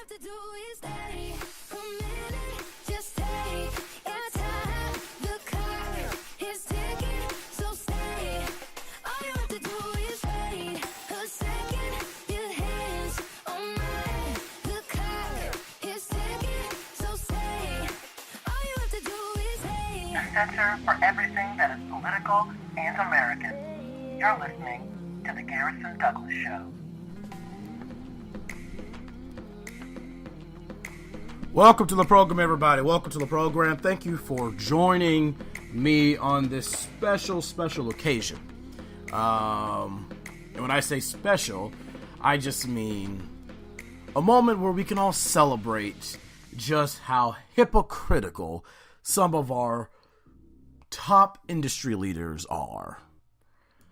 have to do is stay a minute, just take your time. The clock is ticking, so stay. All you have to do is wait a second. Your hands on mine. The clock is ticking, so stay. All you have to do is stay. The center for everything that is political and American. You're listening to the Garrison Douglas Show. Welcome to the program, everybody. Welcome to the program. Thank you for joining me on this special occasion. And when I say special, I just mean a moment where we can all celebrate just how hypocritical some of our top industry leaders are.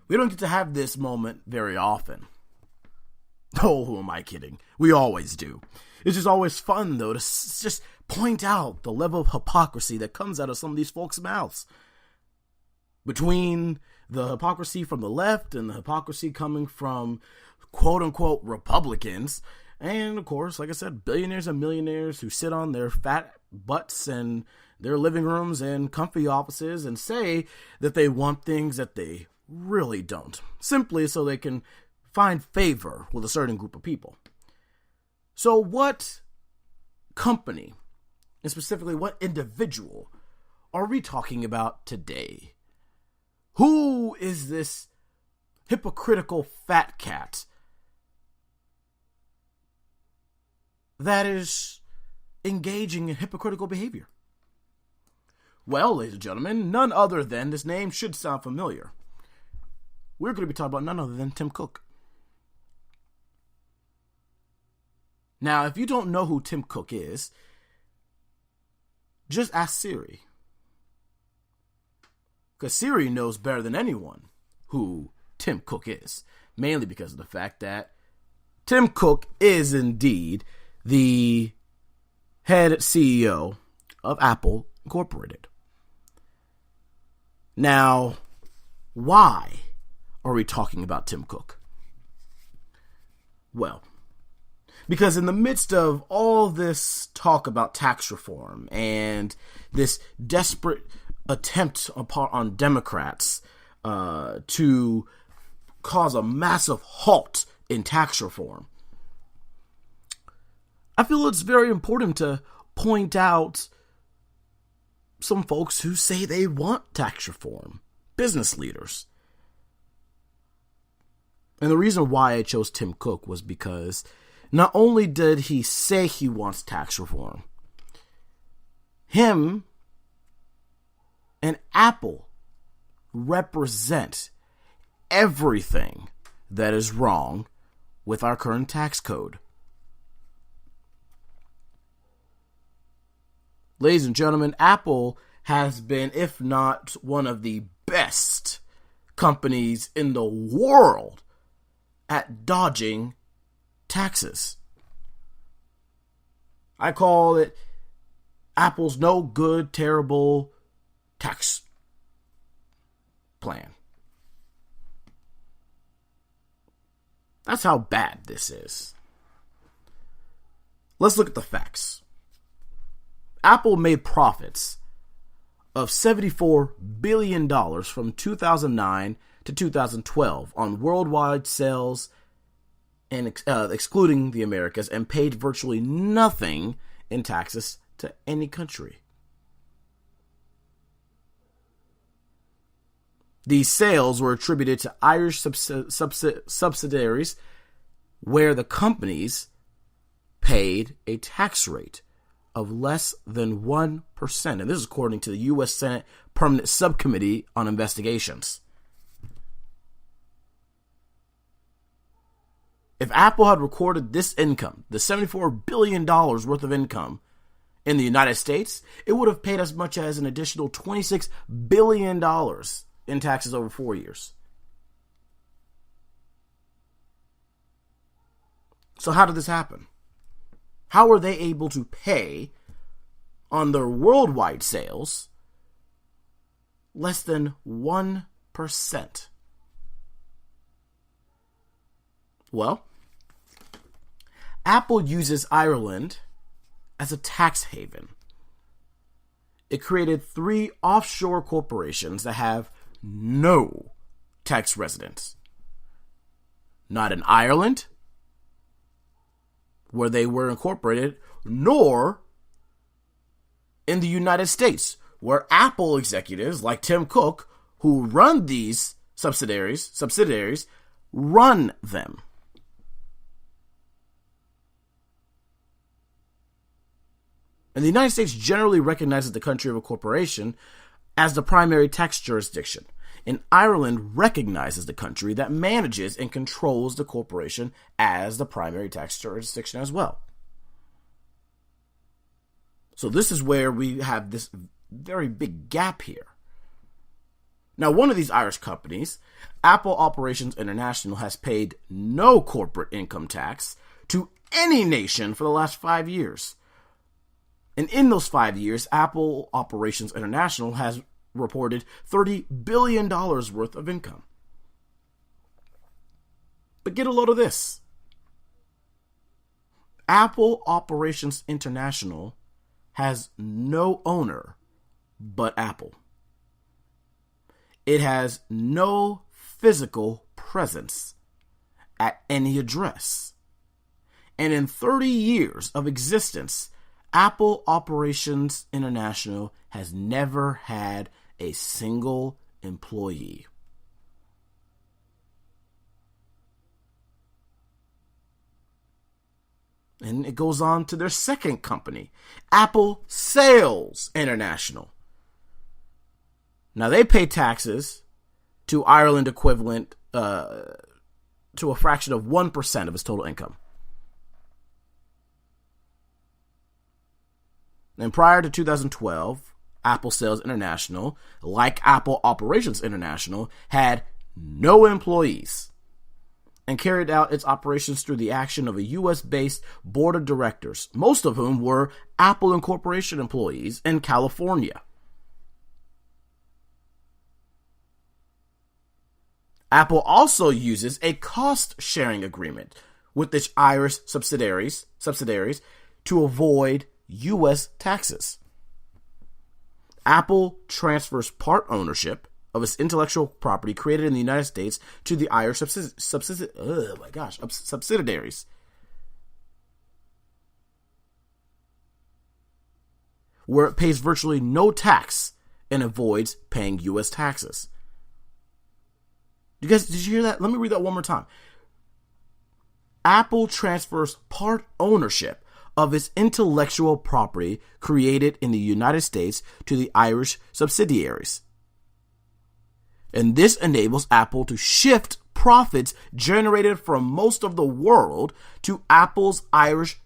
We don't get to have this moment very often. Oh, who am I kidding? We always do. It's just always fun, though, to just point out the level of hypocrisy that comes out of some of these folks' mouths. Between the hypocrisy from the left and the hypocrisy coming from quote-unquote Republicans, and, of course, like I said, billionaires and millionaires who sit on their fat butts and their living rooms and comfy offices and say that they want things that they really don't, simply so they can find favor with a certain group of people. So what company, and specifically what individual, are we talking about today? Who is this hypocritical fat cat that is engaging in hypocritical behavior? Well, ladies and gentlemen, none other than, this name should sound familiar. We're going to be talking about none other than Tim Cook. Now, if you don't know who Tim Cook is, just ask Siri. Because Siri knows better than anyone who Tim Cook is. Mainly because of the fact that Tim Cook is indeed the head CEO of Apple Incorporated. Now, why are we talking about Tim Cook? Well, because in the midst of all this talk about tax reform and this desperate attempt on Democrats to cause a massive halt in tax reform, I feel it's very important to point out some folks who say they want tax reform, business leaders. And the reason why I chose Tim Cook was because not only did he say he wants tax reform, him and Apple represent everything that is wrong with our current tax code. Ladies and gentlemen, Apple has been, if not one of the best companies in the world at dodging taxes. I call it Apple's no good, terrible tax plan. That's how bad this is. Let's look at the facts. Apple made profits of $74 billion from 2009 to 2012 on worldwide sales and excluding the Americas, and paid virtually nothing in taxes to any country. These sales were attributed to Irish subsidiaries, where the companies paid a tax rate of less than 1%. And this is according to the U.S. Senate Permanent Subcommittee on Investigations. If Apple had recorded this income, the $74 billion worth of income in the United States, it would have paid as much as an additional $26 billion in taxes over 4 years. So how did this happen? How were they able to pay on their worldwide sales less than 1%? Well, Apple uses Ireland as a tax haven. It created 3 offshore corporations that have no tax residence. Not in Ireland, where they were incorporated, nor in the United States, where Apple executives like Tim Cook, who run these subsidiaries, run them. And the United States generally recognizes the country of a corporation as the primary tax jurisdiction. And Ireland recognizes the country that manages and controls the corporation as the primary tax jurisdiction as well. So this is where we have this very big gap here. Now, one of these Irish companies, Apple Operations International, has paid no corporate income tax to any nation for the last 5 years. And in those 5 years, Apple Operations International has reported $30 billion worth of income. But get a load of this. Apple Operations International has no owner but Apple. It has no physical presence at any address. And in 30 years of existence, Apple Operations International has never had a single employee. And it goes on to their second company, Apple Sales International. Now, they pay taxes to Ireland equivalent to a fraction of 1% of its total income. And prior to 2012, Apple Sales International, like Apple Operations International, had no employees and carried out its operations through the action of a U.S.-based board of directors, most of whom were Apple Incorporation employees in California. Apple also uses a cost-sharing agreement with its Irish subsidiaries to avoid U.S. taxes. Apple transfers part ownership of its intellectual property created in the United States to the Irish subsidiaries. Where it pays virtually no tax and avoids paying U.S. taxes. Did you hear that? Let me read that one more time. Apple transfers part ownership of its intellectual property created in the United States to the Irish subsidiaries. And this enables Apple to shift profits generated from most of the world to Apple's Irish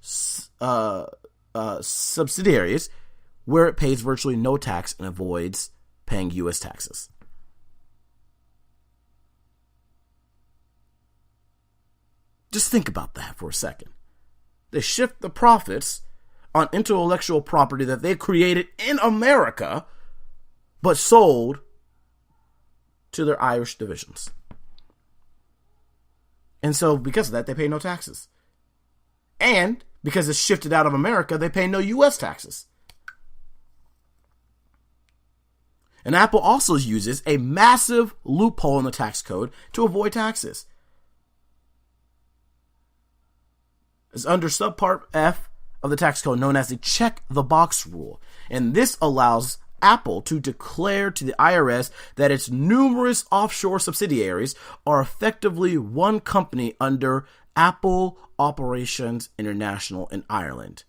subsidiaries, where it pays virtually no tax and avoids paying U.S. taxes. Just think about that for a second. They shift the profits on intellectual property that they created in America, but sold to their Irish divisions. And so because of that, they pay no taxes. And because it's shifted out of America, they pay no U.S. taxes. And Apple also uses a massive loophole in the tax code to avoid taxes. It's under subpart F of the tax code, known as the check the box rule. And this allows Apple to declare to the IRS that its numerous offshore subsidiaries are effectively one company under Apple Operations International in Ireland.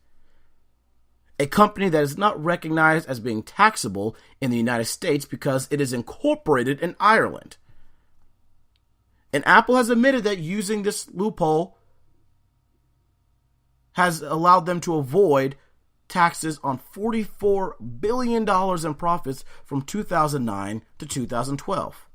A company that is not recognized as being taxable in the United States because it is incorporated in Ireland. And Apple has admitted that using this loophole has allowed them to avoid taxes on $44 billion in profits from 2009 to 2012.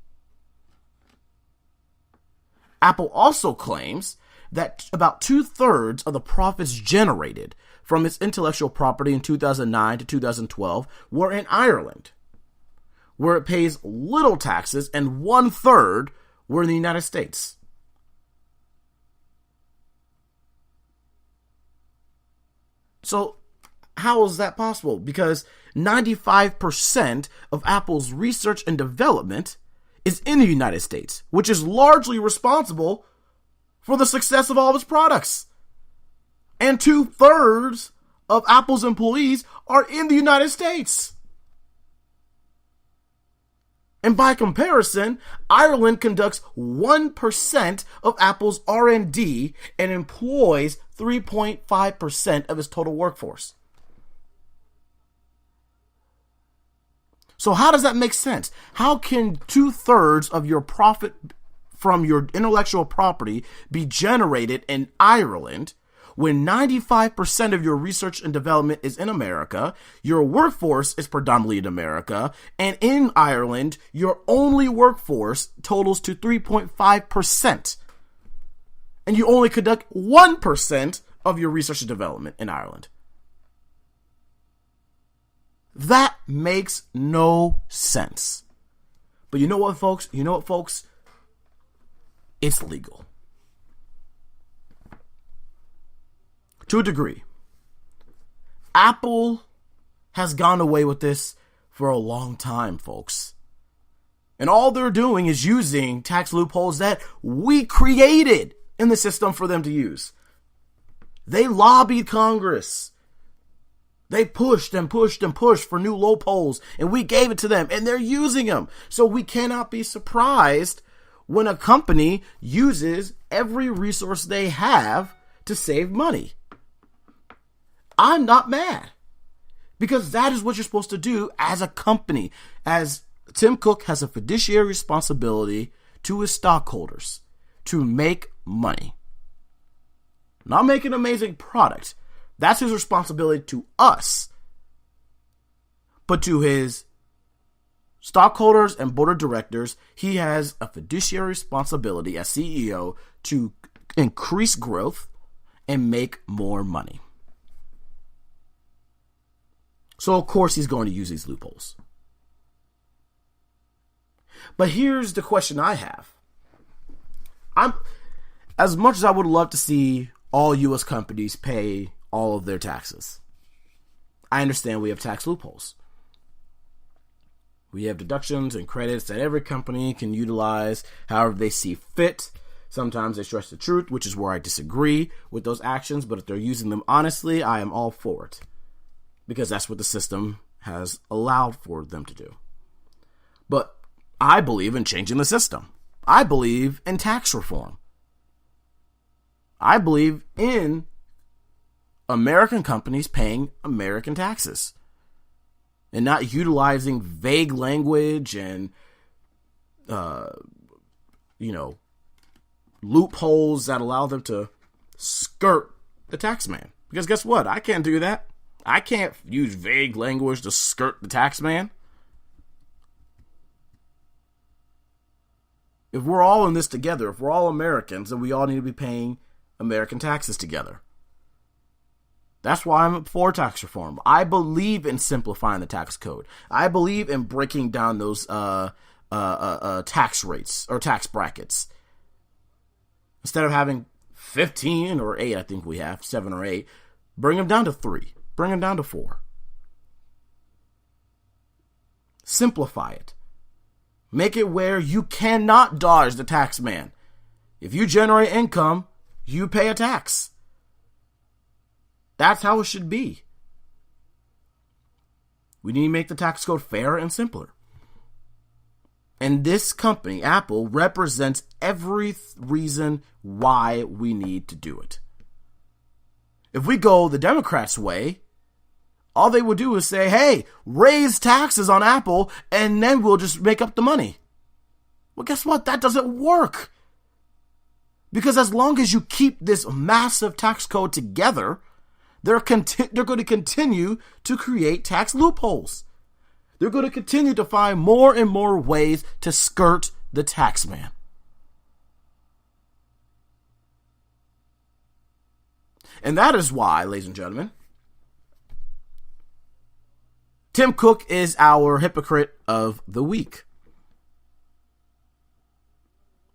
Apple also claims that about 2/3 of the profits generated from its intellectual property in 2009 to 2012 were in Ireland, where it pays little taxes, and 1/3 were in the United States. So how is that possible? Because 95% of Apple's research and development is in the United States, which is largely responsible for the success of all of its products. And 2/3 of Apple's employees are in the United States. And by comparison, Ireland conducts 1% of Apple's R&D and employs 3.5% of its total workforce. So how does that make sense? How can 2/3 of your profit from your intellectual property be generated in Ireland when 95% of your research and development is in America, your workforce is predominantly in America, and in Ireland, your only workforce totals to 3.5%. And you only conduct 1% of your research and development in Ireland. That makes no sense. But you know what, folks? It's legal. To a degree. Apple has gone away with this for a long time, folks. And all they're doing is using tax loopholes that we created in the system for them to use. They lobbied Congress. They pushed and pushed and pushed for new loopholes, and we gave it to them, and they're using them. So we cannot be surprised when a company uses every resource they have to save money. I'm not mad, because that is what you're supposed to do as a company. As Tim Cook has a fiduciary responsibility to his stockholders to make money. Not make an amazing product. That's his responsibility to us. But to his stockholders and board of directors, he has a fiduciary responsibility as CEO to increase growth and make more money. So, of course, he's going to use these loopholes. But here's the question I have. As much as I would love to see all U.S. companies pay all of their taxes, I understand we have tax loopholes. We have deductions and credits that every company can utilize however they see fit. Sometimes they stretch the truth, which is where I disagree with those actions. But if they're using them honestly, I am all for it, because that's what the system has allowed for them to do. But I believe in changing the system. I believe in tax reform. I believe in American companies paying American taxes and not utilizing vague language and, loopholes that allow them to skirt the tax man. Because guess what? I can't do that. I can't use vague language to skirt the tax man. If we're all in this together, if we're all Americans, then we all need to be paying American taxes together. That's why I'm for tax reform. I believe in simplifying the tax code. I believe in breaking down those tax rates or tax brackets. Instead of having 15 or 8, I think we have 7 or 8, bring them down to 3. Bring them down to 4. Simplify it. Make it where you cannot dodge the tax man. If you generate income, you pay a tax. That's how it should be. We need to make the tax code fairer and simpler. And this company, Apple, represents every reason why we need to do it. If we go the Democrats' way, all they would do is say, hey, raise taxes on Apple, and then we'll just make up the money. Well, guess what? That doesn't work. Because as long as you keep this massive tax code together, they're going to continue to create tax loopholes. They're going to continue to find more and more ways to skirt the tax man. And that is why, ladies and gentlemen, Tim Cook is our hypocrite of the week.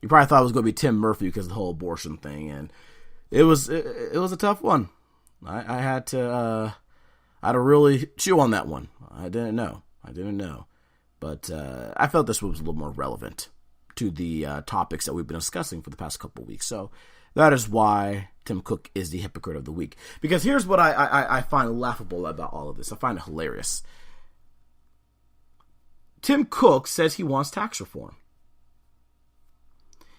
You probably thought it was going to be Tim Murphy because of the whole abortion thing, and it was a tough one. I had to really chew on that one. I didn't know. But I felt this was a little more relevant to the topics that we've been discussing for the past couple of weeks. So that is why Tim Cook is the hypocrite of the week. Because here's what I find laughable about all of this. I find it hilarious. Tim Cook says he wants tax reform.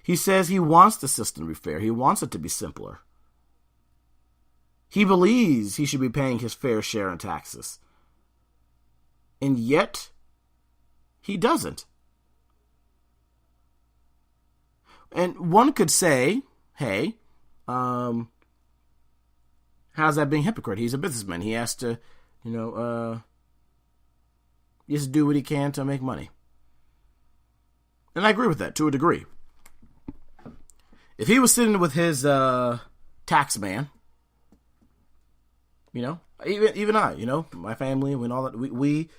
He says he wants the system to be fair. He wants it to be simpler. He believes he should be paying his fair share in taxes. And yet, he doesn't. And one could say, hey, how's that being hypocrite? He's a businessman. He has to, he has to do what he can to make money. And I agree with that to a degree. If he was sitting with his tax man, even I, my family, when all that, we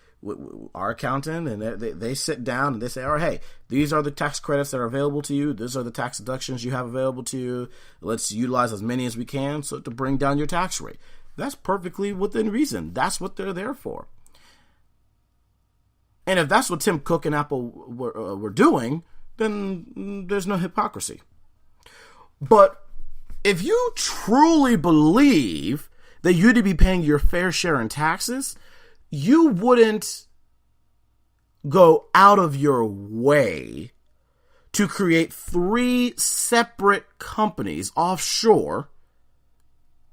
our accountant, and they sit down and they say, all right, hey, these are the tax credits that are available to you. These are the tax deductions you have available to you. Let's utilize as many as we can so to bring down your tax rate. That's perfectly within reason. That's what they're there for. And if that's what Tim Cook and Apple were doing, then there's no hypocrisy. But if you truly believe that you'd be paying your fair share in taxes, you wouldn't go out of your way to create 3 separate companies offshore,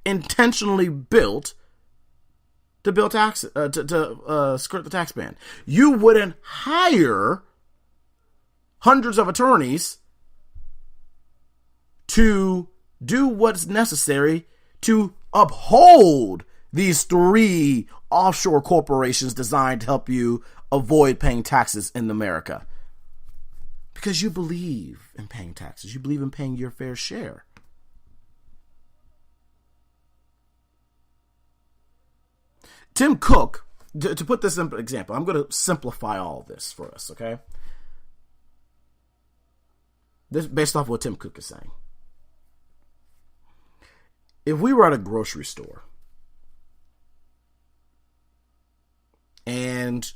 intentionally built to build tax to skirt the tax ban. You wouldn't hire hundreds of attorneys to do what's necessary to uphold these 3 offshore corporations designed to help you avoid paying taxes in America. Because you believe in paying taxes. You believe in paying your fair share. Tim Cook, to put this in example, I'm going to simplify all this for us, okay? This based off what Tim Cook is saying. If we were at a grocery store and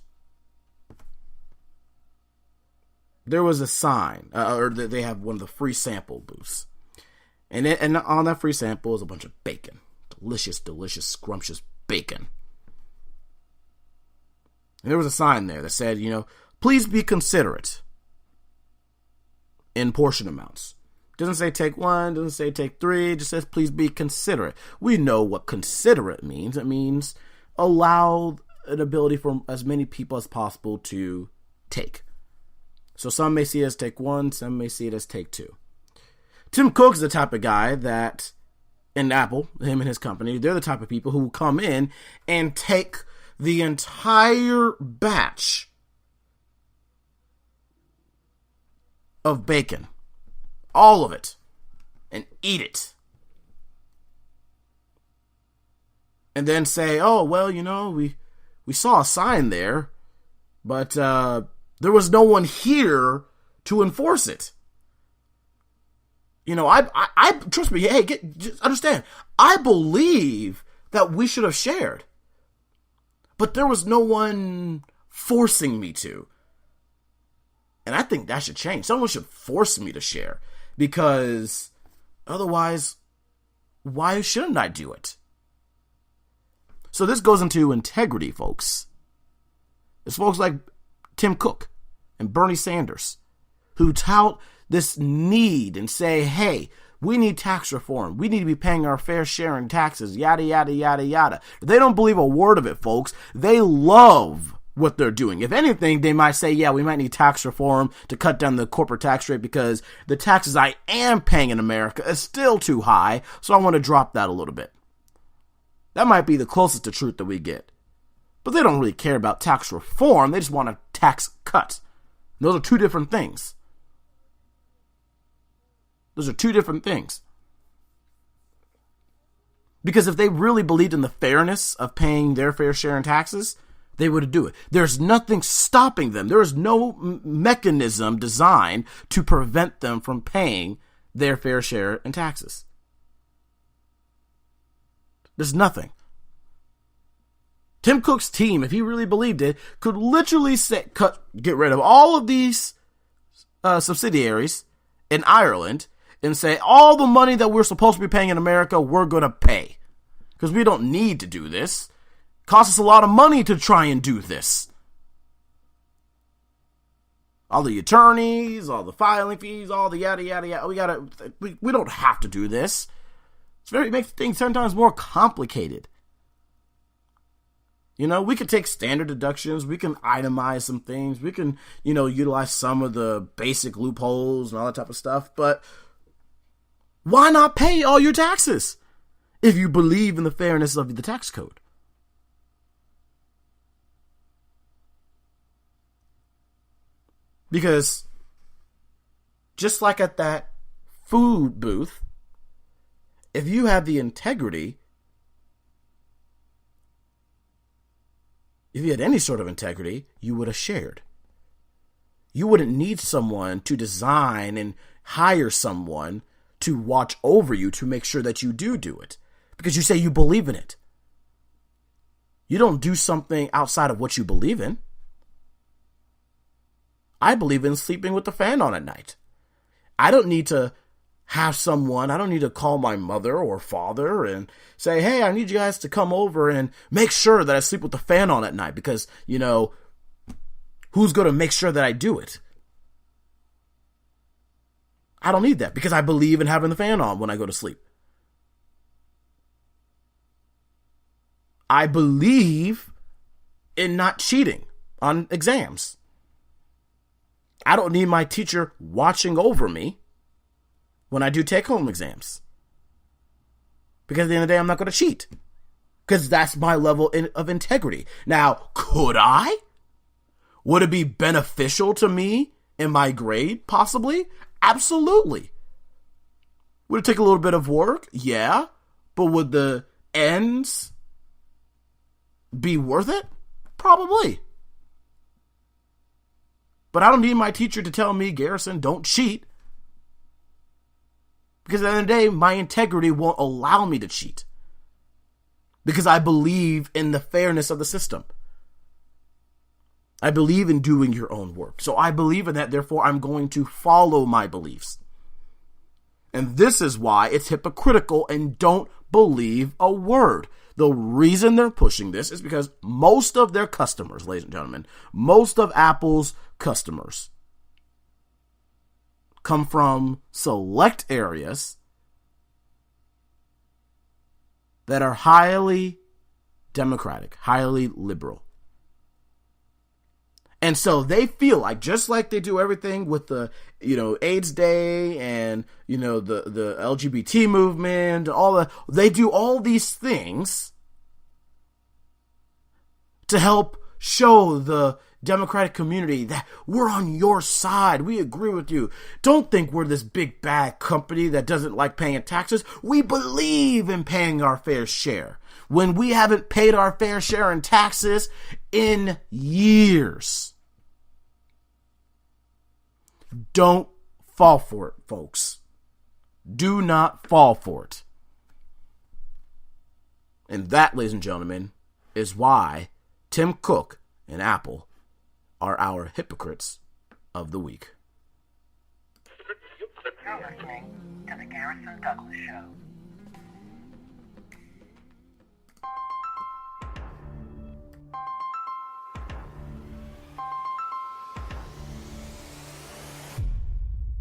there was a sign, or they have one of the free sample booths, and on that free sample is a bunch of bacon, delicious, scrumptious bacon. And there was a sign there that said, please be considerate in portion amounts. Doesn't say take 1, doesn't say take 3, it just says please be considerate. We know what considerate means. It means allow an ability for as many people as possible to take. So some may see it as take 1, some may see it as take 2. Tim Cook's the type of guy that, in Apple, him and his company, they're the type of people who come in and take the entire batch of bacon, all of it, and eat it. And then say, oh, well, we saw a sign there, but there was no one here to enforce it. I trust me, hey, just understand, I believe that we should have shared. But there was no one forcing me to. And I think that should change. Someone should force me to share. Because otherwise, why shouldn't I do it? So this goes into integrity, folks. It's folks like Tim Cook and Bernie Sanders who tout this need and say, hey, we need tax reform. We need to be paying our fair share in taxes, yada, yada, yada, yada. They don't believe a word of it, folks. They love what they're doing. If anything, they might say, yeah, we might need tax reform to cut down the corporate tax rate because the taxes I am paying in America is still too high, so I want to drop that a little bit. That might be the closest to truth that we get. But they don't really care about tax reform. They just want a tax cut. And those are 2 different things. Those are 2 different things. Because if they really believed in the fairness of paying their fair share in taxes, they would do it. There's nothing stopping them. There is no mechanism designed to prevent them from paying their fair share in taxes. There's nothing. Tim Cook's team, if he really believed it, could literally get rid of all of these subsidiaries in Ireland and say, all the money that we're supposed to be paying in America, we're going to pay. Because we don't need to do this. It costs us a lot of money to try and do this. All the attorneys, all the filing fees, all the yada, yada, yada. We don't have to do this. It makes things 10 times more complicated. You know, we could take standard deductions. We can itemize some things. We can, utilize some of the basic loopholes and all that type of stuff. But why not pay all your taxes if you believe in the fairness of the tax code? Because just like at that food booth, if you have the integrity, if you had any sort of integrity, you would have shared. You wouldn't need someone to design and hire someone to watch over you to make sure that you do it. Because you say you believe in it. You don't do something outside of what you believe in. I believe in sleeping with the fan on at night. I don't need to I don't need to call my mother or father and say, hey, I need you guys to come over and make sure that I sleep with the fan on at night because, who's going to make sure that I do it? I don't need that because I believe in having the fan on when I go to sleep. I believe in not cheating on exams. I don't need my teacher watching over me when I do take-home exams. Because at the end of the day, I'm not going to cheat. Because that's my level of integrity. Now, could I? Would it be beneficial to me in my grade? Possibly. Absolutely. Would it take a little bit of work? Yeah. But would the ends be worth it? Probably. But I don't need my teacher to tell me, Garrison, don't cheat. Because at the end of the day, my integrity won't allow me to cheat. Because I believe in the fairness of the system. I believe in doing your own work. So I believe in that, therefore I'm going to follow my beliefs. And this is why it's hypocritical and don't believe a word. The reason they're pushing this is because most of their customers, ladies and gentlemen, most of Apple's customers come from select areas that are highly democratic, highly liberal. And so they feel like, just like they do everything with the, AIDS Day and, the LGBT movement, they do all these things to help show the Democratic community that we're on your side. We agree with you. Don't think we're this big bad company that doesn't like paying taxes. We believe in paying our fair share. When we haven't paid our fair share in taxes in years. Don't fall for it, folks. Do not fall for it. And that, ladies and gentlemen, is why Tim Cook and Apple are our hypocrites of the week. You're listening to the Garrison Douglas Show.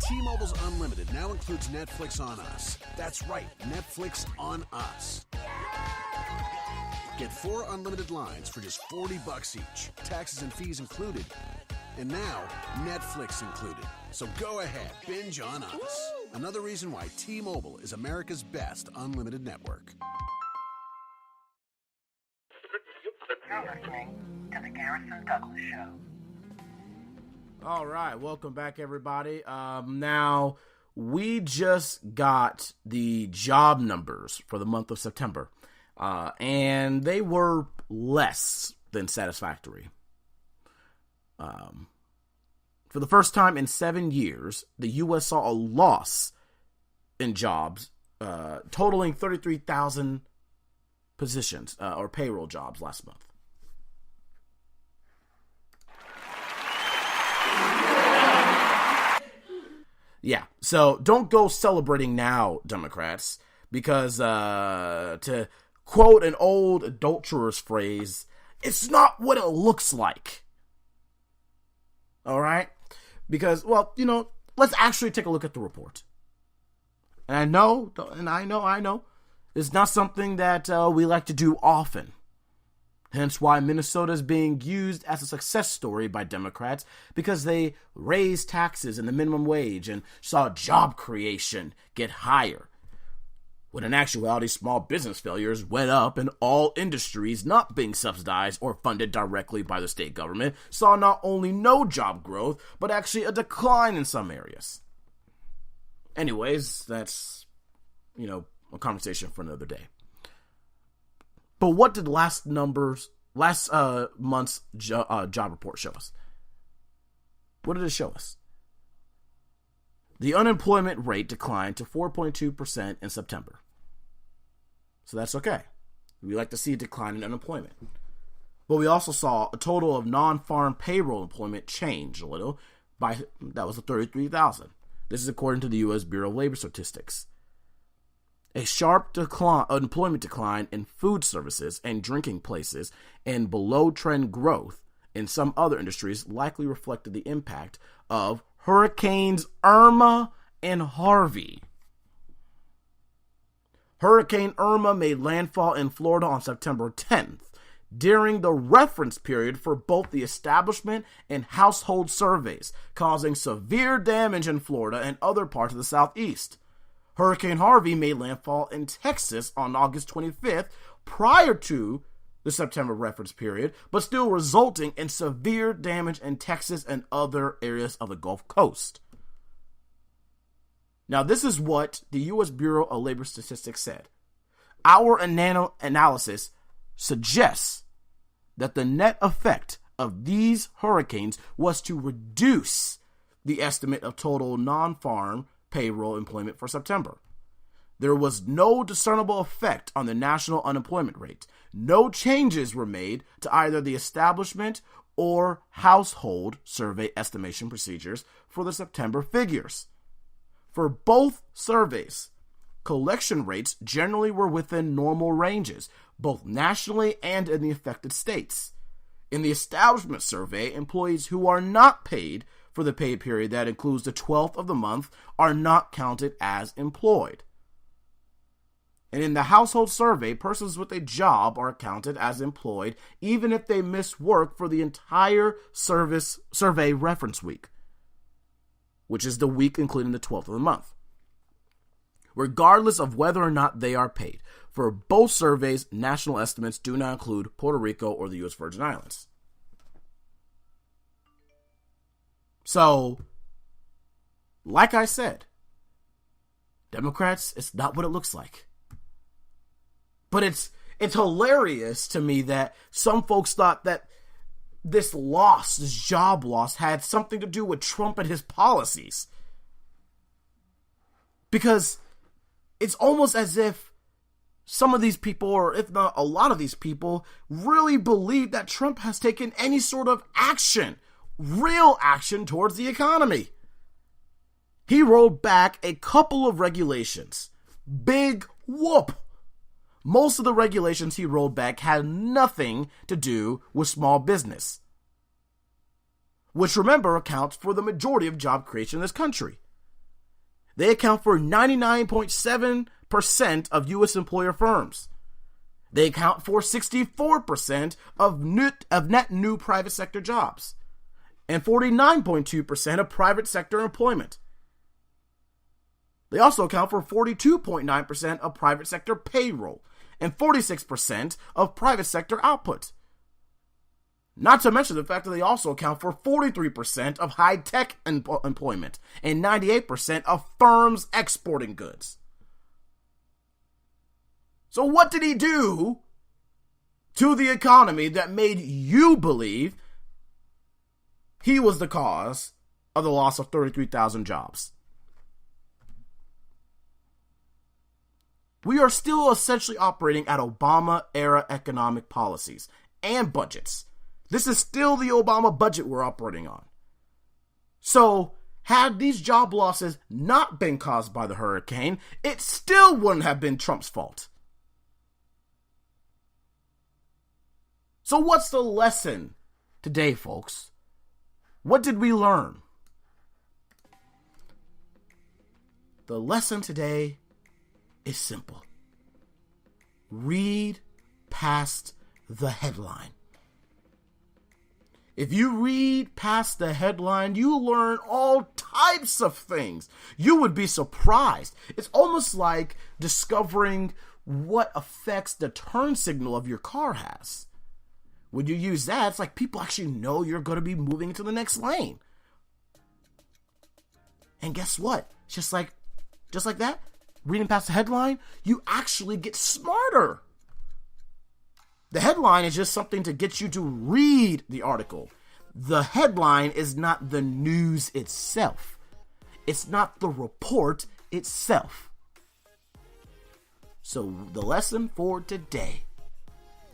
T-Mobile's Unlimited now includes Netflix on Us. That's right, Netflix on Us. Get 4 unlimited lines for just $40 each, taxes and fees included. And now, Netflix included. So go ahead, binge on Us. Another reason why T-Mobile is America's best unlimited network. You're listening to the Garrison Douglas Show. All right, welcome back, everybody. Now, we just got the job numbers for the month of September, and they were less than satisfactory. For the first time in 7 years, the U.S. saw a loss in jobs, totaling 33,000 positions or payroll jobs last month. Yeah, so don't go celebrating now, Democrats, because to quote an old adulterer's phrase, it's not what it looks like. All right? Because, well, let's actually take a look at the report. And I know, it's not something that we like to do often. Hence why Minnesota is being used as a success story by Democrats, because they raised taxes and the minimum wage and saw job creation get higher. When in actuality, small business failures went up, and all industries not being subsidized or funded directly by the state government saw not only no job growth, but actually a decline in some areas. Anyways, that's, a conversation for another day. But what did last month's job report show us? What did it show us? The unemployment rate declined to 4.2% in September. So that's okay. We like to see a decline in unemployment. But we also saw a total of non-farm payroll employment change a little. That was 33,000. This is according to the U.S. Bureau of Labor Statistics. A sharp unemployment decline in food services and drinking places and below-trend growth in some other industries likely reflected the impact of Hurricanes Irma and Harvey. Hurricane Irma made landfall in Florida on September 10th, during the reference period for both the establishment and household surveys, causing severe damage in Florida and other parts of the Southeast. Hurricane Harvey made landfall in Texas on August 25th, prior to the September reference period, but still resulting in severe damage in Texas and other areas of the Gulf Coast. Now, this is what the U.S. Bureau of Labor Statistics said. Our analysis suggests that the net effect of these hurricanes was to reduce the estimate of total non-farm payroll employment for September. There was no discernible effect on the national unemployment rate. No changes were made to either the establishment or household survey estimation procedures for the September figures. For both surveys, collection rates generally were within normal ranges, both nationally and in the affected states. In the establishment survey, employees who are not paid for the pay period that includes the 12th of the month are not counted as employed. And in the household survey, persons with a job are counted as employed even if they miss work for the entire survey reference week, which is the week including the 12th of the month, regardless of whether or not they are paid. For both surveys, national estimates do not include Puerto Rico or the U.S. Virgin Islands. So, like I said, Democrats, it's not what it looks like. But it's hilarious to me that some folks thought that this job loss, had something to do with Trump and his policies. Because it's almost as if some of these people, or if not a lot of these people, really believe that Trump has taken any sort of action, real action towards the economy. He rolled back a couple of regulations. Big whoop. Most of the regulations he rolled back had nothing to do with small business, which, remember, accounts for the majority of job creation in this country. They account for 99.7% of U.S. employer firms. They account for 64% of net new private sector jobs and 49.2% of private sector employment. They also account for 42.9% of private sector payroll and 46% of private sector output. Not to mention the fact that they also account for 43% of high-tech employment and 98% of firms exporting goods. So what did he do to the economy that made you believe he was the cause of the loss of 33,000 jobs? We are still essentially operating at Obama-era economic policies and budgets. This is still the Obama budget we're operating on. So, had these job losses not been caused by the hurricane, it still wouldn't have been Trump's fault. So what's the lesson today, folks? What did we learn? The lesson today is simple. Read past the headline. If you read past the headline, you learn all types of things. You would be surprised. It's almost like discovering what effects the turn signal of your car has. When you use that, it's like people actually know you're going to be moving into the next lane. And guess what? Just like that, reading past the headline, you actually get smarter. The headline is just something to get you to read the article. The headline is not the news itself. It's not the report itself. So the lesson for today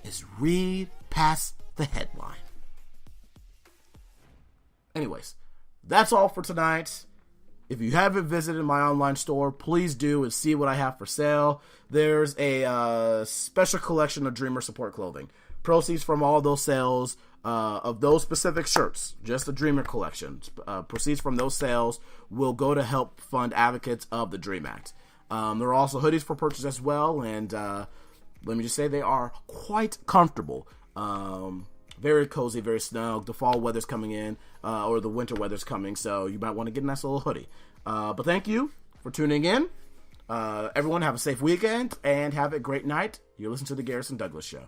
is read past the headline. Anyways, that's all for tonight. If you haven't visited my online store, please do and see what I have for sale. There's a special collection of Dreamer support clothing. Proceeds from all those sales of those specific shirts, just the Dreamer collection, proceeds from those sales will go to help fund advocates of the Dream Act. There are also hoodies for purchase as well, and let me just say they are quite comfortable. Very cozy, very snug. The fall weather's coming in, or the winter weather's coming, so you might want to get a nice little hoodie. But thank you for tuning in. Everyone have a safe weekend, and have a great night. You're listening to The Garrison Douglas Show.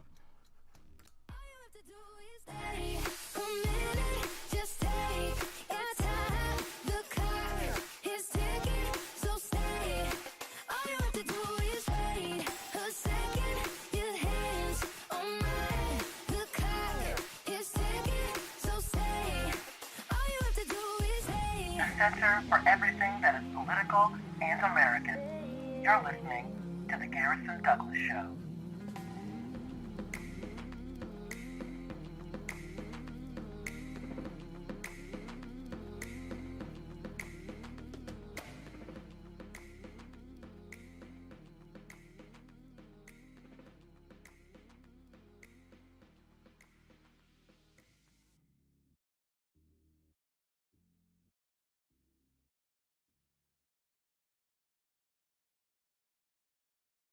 All you have to do is stay a minute, just take your time. The car is ticking, so stay. All you have to do is wait a second. Your hands on mine. The car is ticking, so stay. All you have to do is stay. The center for everything that is political and American. You're listening to The Garrison Douglas Show.